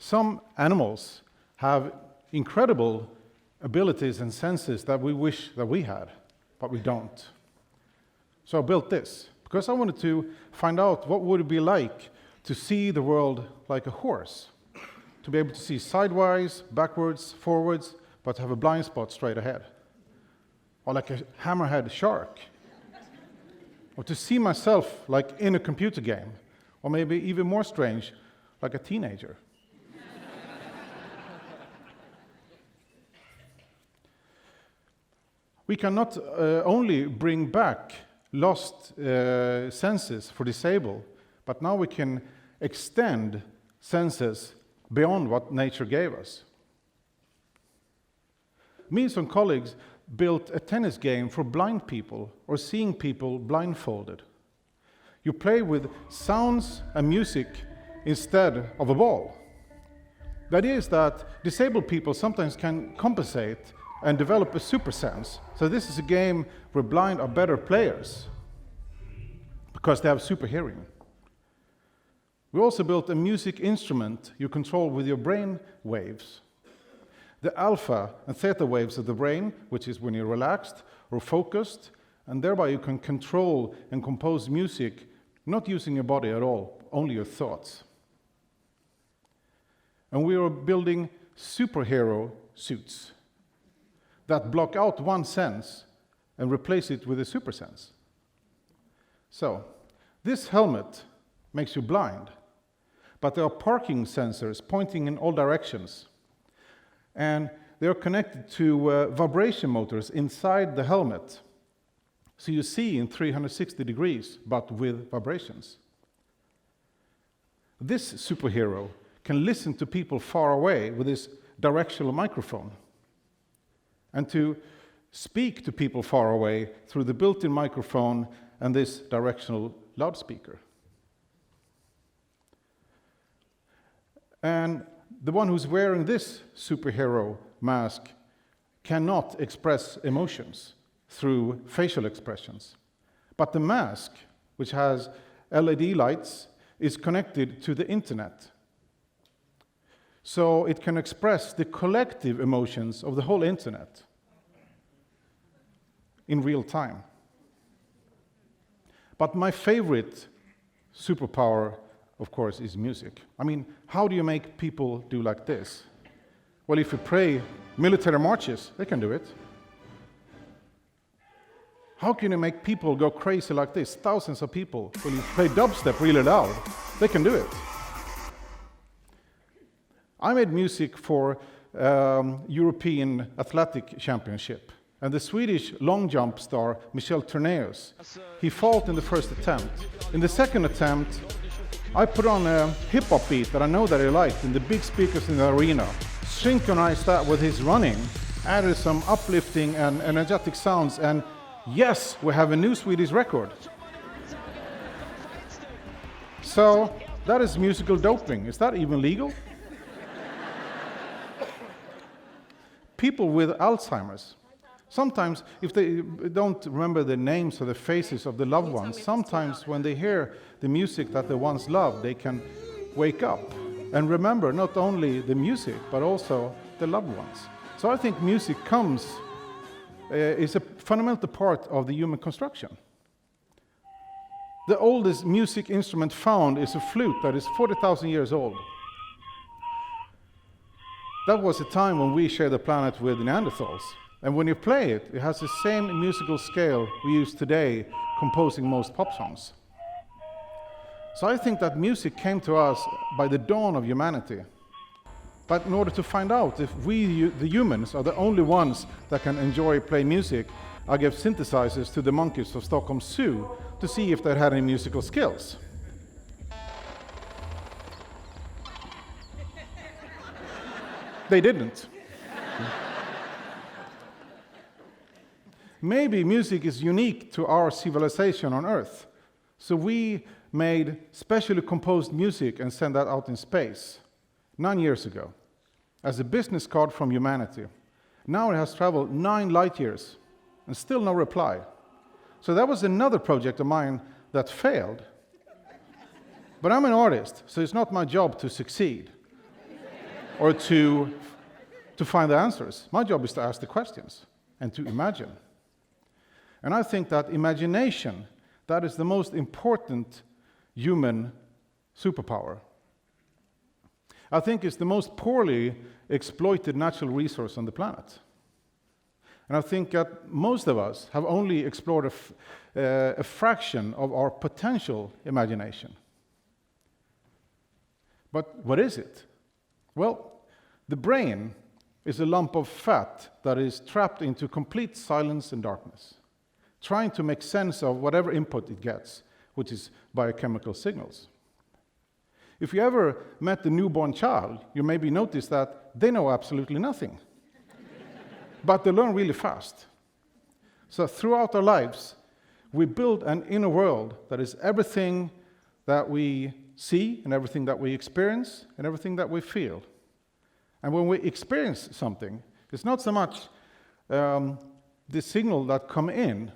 Some animals have incredible abilities and senses that we wish that we had, but we don't. So I built this, because I wanted to find out what would it be like to see the world like a horse, to be able to see sideways, backwards, forwards, but to have a blind spot straight ahead. Or like a hammerhead shark. Or to see myself like in a computer game. Or maybe even more strange, like a teenager. We cannot only bring back lost senses for disabled, but now we can extend senses beyond what nature gave us. Me and some colleagues built a tennis game for blind people or seeing people blindfolded. You play with sounds and music instead of a ball. The idea is that disabled people sometimes can compensate and develop a super sense. So this is a game where blind are better players because they have super hearing. We also built a music instrument you control with your brain waves. The alpha and theta waves of the brain, which is when you're relaxed or focused, and thereby you can control and compose music, not using your body at all, only your thoughts. And we are building superhero suits that block out one sense and replace it with a super sense. So, this helmet makes you blind, but there are parking sensors pointing in all directions. And they are connected to vibration motors inside the helmet. So you see in 360 degrees, but with vibrations. This superhero can listen to people far away with this directional microphone, and to speak to people far away through the built-in microphone and this directional loudspeaker. And the one who's wearing this superhero mask cannot express emotions through facial expressions. But the mask, which has LED lights, is connected to the internet. So it can express the collective emotions of the whole internet in real time. But my favorite superpower, of course, is music. I mean, how do you make people do like this? Well, if you play military marches, they can do it. How can you make people go crazy like this? Thousands of people. When you play dubstep really loud, they can do it. I made music for European Athletic Championship. And the Swedish long jump star, Michel Tornéus, he failed in the first attempt. In the second attempt, I put on a hip-hop beat that I know that he liked in the big speakers in the arena, synchronized that with his running, added some uplifting and energetic sounds, and yes, we have a new Swedish record. So, that is musical doping. Is that even legal? People with Alzheimer's. Sometimes, if they don't remember the names or the faces of the loved ones, sometimes when they hear the music that they once loved, they can wake up and remember not only the music, but also the loved ones. So I think music is a fundamental part of the human construction. The oldest music instrument found is a flute that is 40,000 years old. That was a time when we shared the planet with Neanderthals. And when you play it, it has the same musical scale we use today, composing most pop songs. So I think that music came to us by the dawn of humanity. But in order to find out if we, the humans, are the only ones that can enjoy play music, I gave synthesizers to the monkeys of Stockholm Zoo to see if they had any musical skills. They didn't. Maybe music is unique to our civilization on Earth. So we made specially composed music and sent that out in space 9 years ago as a business card from humanity. Now it has traveled 9 light years and still no reply. So that was another project of mine that failed. But I'm an artist, so it's not my job to succeed. or to find the answers. My job is to ask the questions and to imagine. And I think that imagination, that is the most important human superpower. I think it's the most poorly exploited natural resource on the planet. And I think that most of us have only explored a fraction of our potential imagination. But what is it? Well, the brain is a lump of fat that is trapped into complete silence and darkness, trying to make sense of whatever input it gets, which is biochemical signals. If you ever met a newborn child, you maybe noticed that they know absolutely nothing. But they learn really fast. So throughout our lives, we build an inner world that is everything that we see and everything that we experience and everything that we feel. And when we experience something, it's not so much the signal that come in,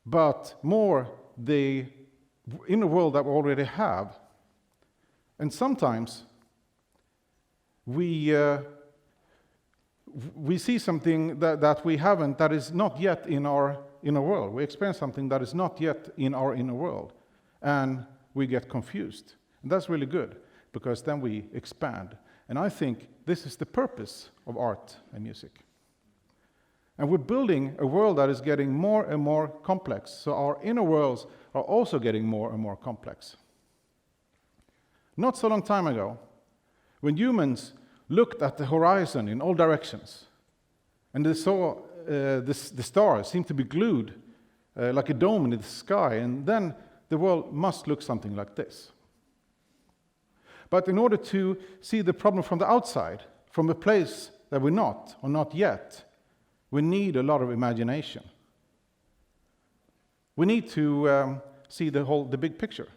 but more the inner world that we already have. And sometimes we see something that we haven't, that is not yet in our inner world. We experience something that is not yet in our inner world, and we get confused. And that's really good, because then we expand. And I think this is the purpose of art and music. And we're building a world that is getting more and more complex, so our inner worlds are also getting more and more complex. Not so long time ago, when humans looked at the horizon in all directions, and they saw the stars seem to be glued like a dome in the sky, and then the world must look something like this. But in order to see the problem from the outside, from a place that we're not, or not yet, we need a lot of imagination. We need to see the big picture.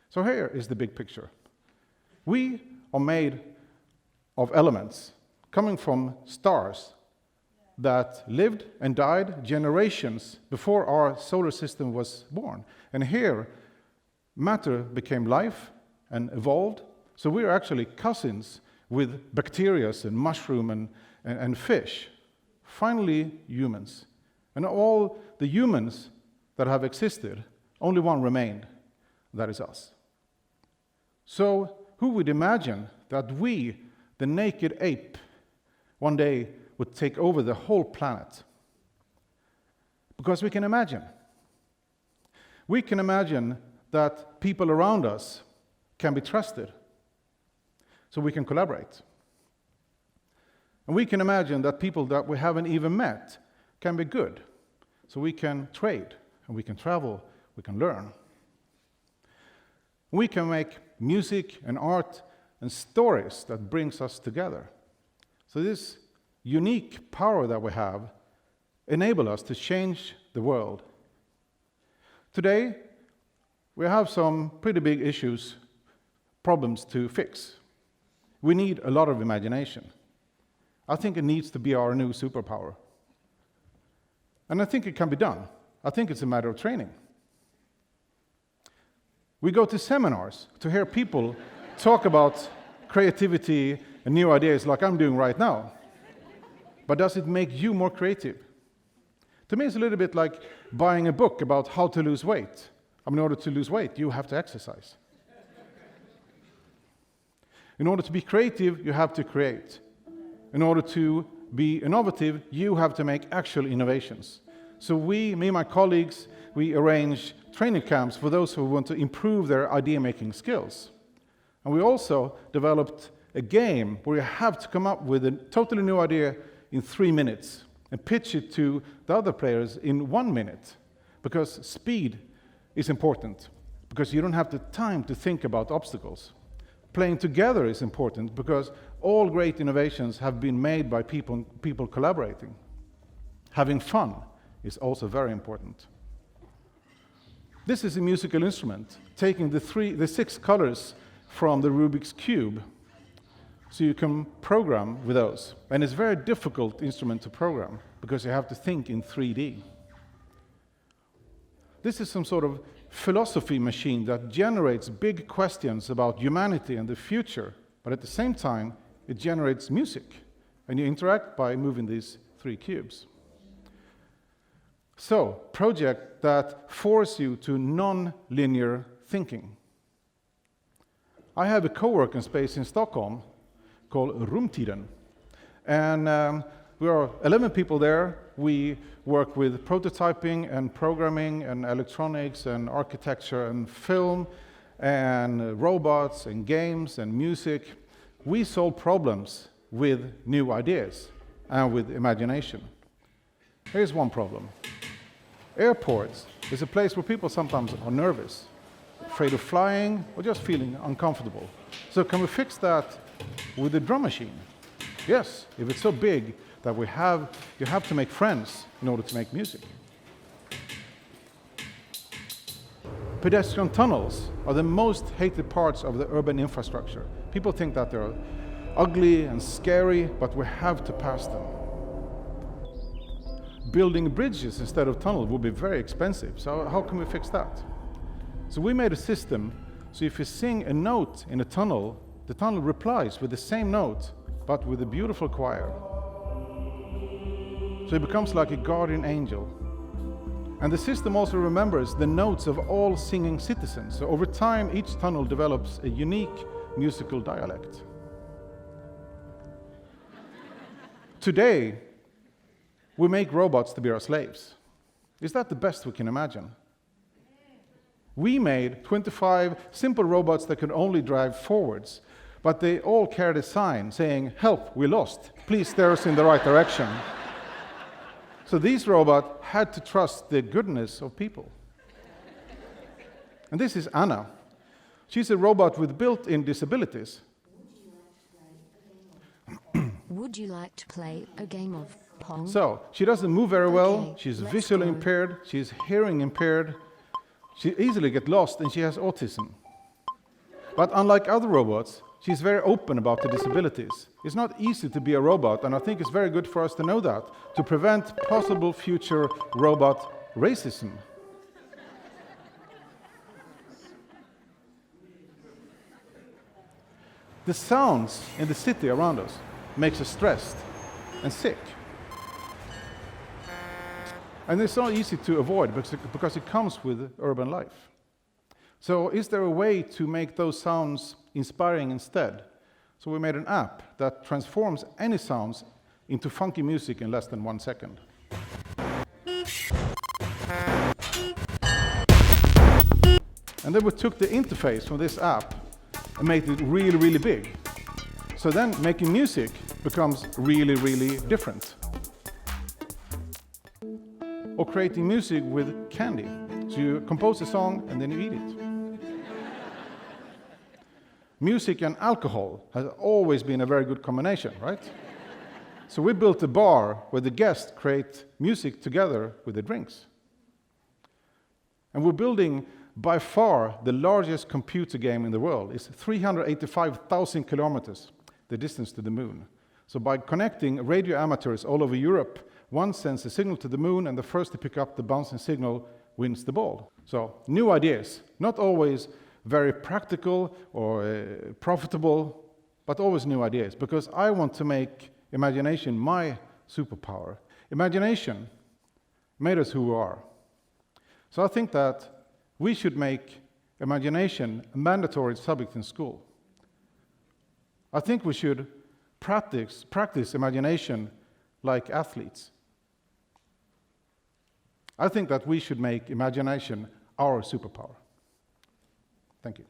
So here is the big picture. We are made of elements coming from stars that lived and died generations before our solar system was born. And here, matter became life and evolved. So we are actually cousins with bacteria and mushroom and fish. Finally, humans. And all the humans that have existed, only one remained. That is us. So who would imagine that we, the naked ape, one day would take over the whole planet? Because we can imagine. We can imagine that people around us can be trusted, so we can collaborate. And we can imagine that people that we haven't even met can be good, so we can trade, and we can travel, we can learn. We can make music and art and stories that brings us together. So this unique power that we have enables us to change the world. Today, we have some pretty big issues, problems to fix. We need a lot of imagination. I think it needs to be our new superpower. And I think it can be done. I think it's a matter of training. We go to seminars to hear people talk about creativity and new ideas like I'm doing right now. But does it make you more creative? To me, it's a little bit like buying a book about how to lose weight. I mean, in order to lose weight, you have to exercise. In order to be creative, you have to create. In order to be innovative, you have to make actual innovations. So me and my colleagues, we arrange training camps for those who want to improve their idea-making skills. And we also developed a game where you have to come up with a totally new idea in 3 minutes and pitch it to the other players in 1 minute, because speed is important, because you don't have the time to think about obstacles. Playing together is important, because all great innovations have been made by people collaborating. Having fun is also very important. This is a musical instrument, taking the 6 colors from the Rubik's Cube, so you can program with those. And it's a very difficult instrument to program, because you have to think in 3D. This is some sort of philosophy machine that generates big questions about humanity and the future, but at the same time, it generates music. And you interact by moving these 3 cubes. So, projects that force you to non-linear thinking. I have a co-working space in Stockholm called Rumtiden. And we are 11 people there. We work with prototyping and programming and electronics and architecture and film and robots and games and music. We solve problems with new ideas and with imagination. Here's one problem. Airports is a place where people sometimes are nervous, afraid of flying, or just feeling uncomfortable. So can we fix that with a drum machine? Yes, if it's so big that you have to make friends in order to make music. Pedestrian tunnels are the most hated parts of the urban infrastructure. People think that they're ugly and scary, but we have to pass them. Building bridges instead of tunnels would be very expensive, so how can we fix that? So we made a system, so if you sing a note in a tunnel, the tunnel replies with the same note, but with a beautiful choir. So it becomes like a guardian angel. And the system also remembers the notes of all singing citizens. So over time, each tunnel develops a unique musical dialect. Today, we make robots to be our slaves. Is that the best we can imagine? We made 25 simple robots that could only drive forwards, but they all carried a sign saying, "Help, we lost. Please steer us in the right direction." So these robots had to trust the goodness of people. And this is Anna. She's a robot with built-in disabilities. Would you like to play a game of Pong? So, she doesn't move very well, Okay, she's let's visually go. impaired, she's hearing impaired, she easily gets lost, and she has autism. But unlike other robots, she's very open about the disabilities. It's not easy to be a robot, and I think it's very good for us to know that, to prevent possible future robot racism. The sounds in the city around us makes us stressed and sick. And it's not easy to avoid because it comes with urban life. So is there a way to make those sounds inspiring instead? So we made an app that transforms any sounds into funky music in less than 1 second. And then we took the interface from this app and made it really, really big. So then making music becomes really, really different. Or creating music with candy. So you compose a song and then you eat it. Music and alcohol has always been a very good combination, right? So we built a bar where the guests create music together with the drinks. And we're building by far the largest computer game in the world. It's 385,000 kilometers, the distance to the moon. So by connecting radio amateurs all over Europe, one sends a signal to the moon, and the first to pick up the bouncing signal wins the ball. So new ideas, not always very practical or profitable, but always new ideas, because I want to make imagination my superpower. Imagination made us who we are. So I think that we should make imagination a mandatory subject in school. I think we should practice imagination like athletes. I think that we should make imagination our superpower. Thank you.